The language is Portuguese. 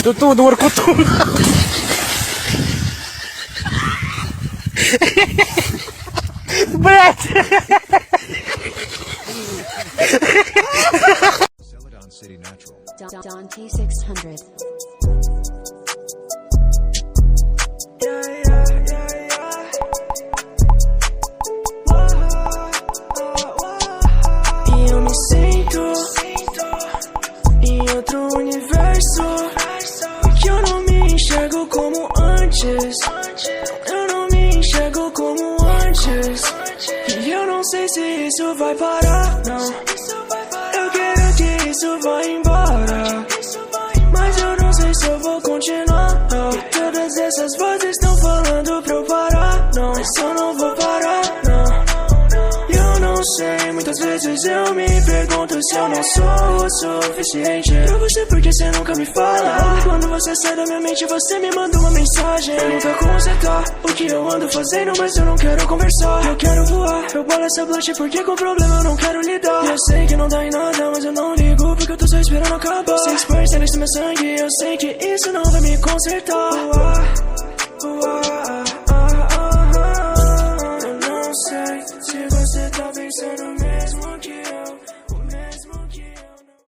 Tudo, do Orkut. Celadon City Natural. Dante 600. E eu me sinto em outro universo, que eu não me enxergo como antes. Eu não me enxergo como antes. E eu não sei se isso vai parar, não. Eu quero que isso vá embora, mas eu não sei se eu vou continuar, não. E todas essas vozes estão falando pra eu parar, não. Mas eu não vou parar, não. Eu não sei, muitas vezes eu me pergunto se eu não sou o suficiente pra você, porque você nunca me fala. Quando você sai da minha mente, você me manda uma mensagem. Pergunta como você tá, o que eu ando fazendo, mas eu não quero conversar. Eu quero voar, eu bolo essa blunt porque com problema eu não quero lidar. E eu sei que não dá em nada, mas eu não ligo porque eu tô só esperando acabar. 6% nesse meu sangue, eu sei que isso não vai me consertar.